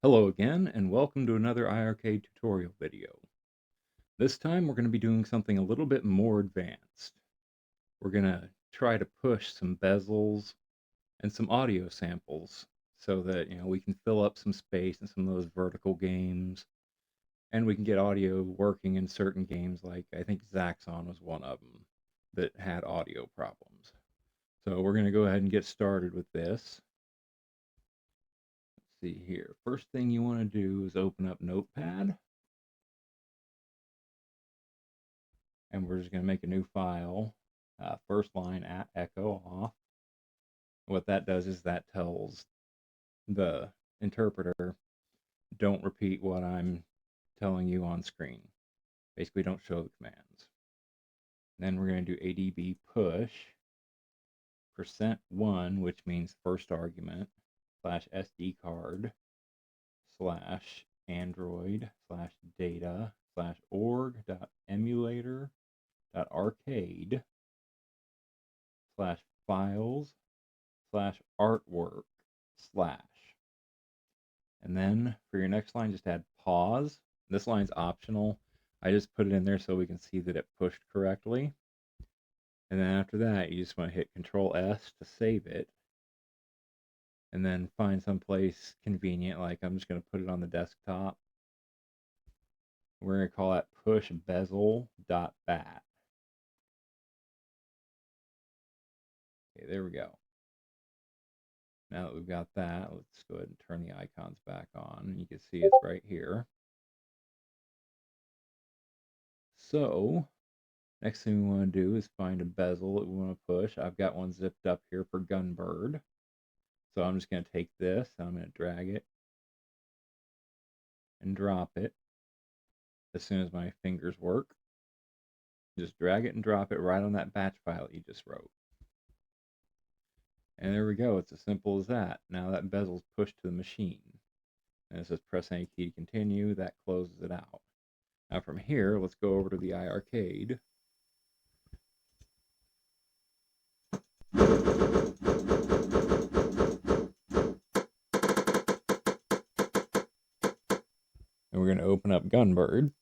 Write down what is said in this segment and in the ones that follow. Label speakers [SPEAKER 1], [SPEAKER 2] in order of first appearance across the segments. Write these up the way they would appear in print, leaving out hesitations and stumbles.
[SPEAKER 1] Hello again, and welcome to another iiRcade tutorial video. This time we're going to be doing something a little bit more advanced. We're going to try to push some bezels and some audio samples so that we can fill up some space in some of those vertical games, and we can get audio working in certain games like I think Zaxxon was one of them that had audio problems. So we're going to go ahead and get started with this. See here. First thing you want to do is open up Notepad. And we're just going to make a new file. First line at echo off. What that does is that tells the interpreter, don't repeat what I'm telling you on screen. Basically, don't show the commands. Then we're going to do adb push %1, which means first argument, / sdcard / android / data / org.emulator.arcade / files / artwork / and then for your next line, just add pause. This line's optional. I just put it in there so we can see that it pushed correctly. And then after that, you just want to hit Control S to save it. And then find some place convenient, like I'm just going to put it on the desktop. We're going to call that pushbezel.bat. Okay, there we go. Now that we've got that, let's go ahead and turn the icons back on. You can see it's right here. So, next thing we want to do is find a bezel that we want to push. I've got one zipped up here for Gunbird. So I'm just going to take this, and I'm going to drag it and drop it as soon as my fingers work. Just drag it and drop it right on that batch file that you just wrote. And there we go. It's as simple as that. Now that bezel's pushed to the machine. And it says press any key to continue. That closes it out. Now from here, let's go over to the iiRcade. And we're going to open up Gunbird.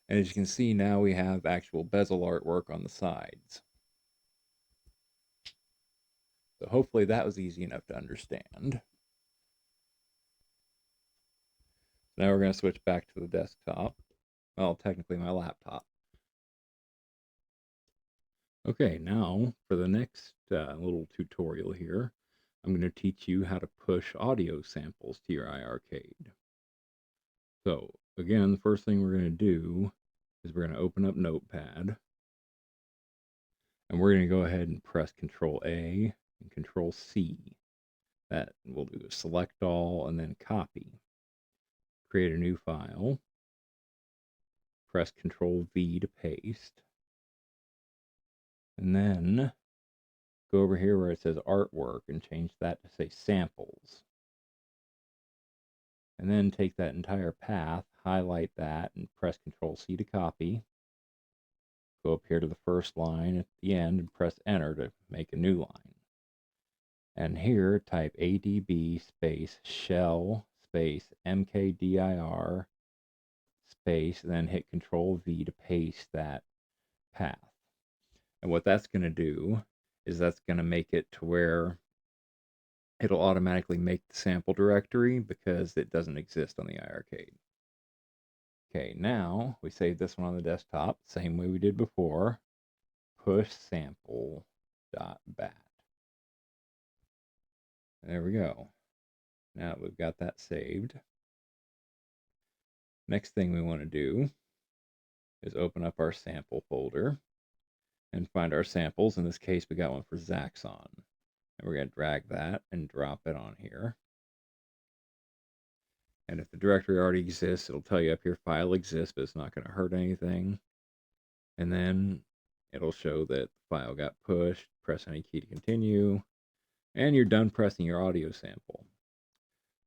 [SPEAKER 1] And as you can see, now we have actual bezel artwork on the sides. So hopefully that was easy enough to understand. Now we're going to switch back to the desktop. Well, technically my laptop. Okay, now for the next little tutorial here, I'm going to teach you how to push audio samples to your iiRcade. So again, the first thing we're going to do is we're going to open up Notepad. And we're going to go ahead and press Control A and Control C. That we'll do select all and then copy. Create a new file. Press Control V to paste. And then go over here where it says artwork and change that to say samples. And then take that entire path, highlight that, and press Control C to copy. Go up here to the first line at the end and press Enter to make a new line. And here type adb space shell space mkdir space, and then hit Control V to paste that path. And what that's going to do is that's going to make it to where it'll automatically make the sample directory because it doesn't exist on the iiRcade. Okay, now we save this one on the desktop, same way we did before. Pushsample.bat. There we go. Now that we've got that saved, next thing we want to do is open up our sample folder and find our samples. In this case, we got one for Zaxxon. And we're going to drag that and drop it on here. And if the directory already exists, it'll tell you up here file exists, but it's not going to hurt anything. And then it'll show that the file got pushed. Press any key to continue. And you're done pressing your audio sample.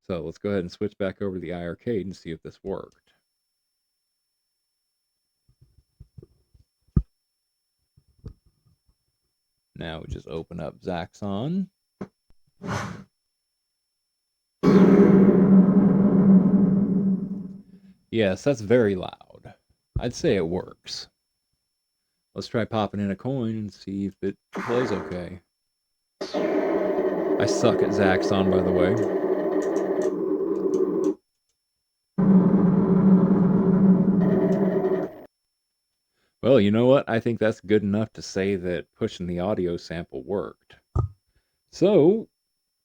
[SPEAKER 1] So let's go ahead and switch back over to the iiRcade and see if this worked. Now we just open up Zaxxon. Yes, that's very loud. I'd say it works. Let's try popping in a coin and see if it plays okay. I suck at Zaxxon, by the way. Well, you know what? I think that's good enough to say that pushing the audio sample worked. So,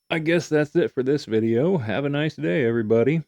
[SPEAKER 1] I guess that's it for this video. Have a nice day, everybody.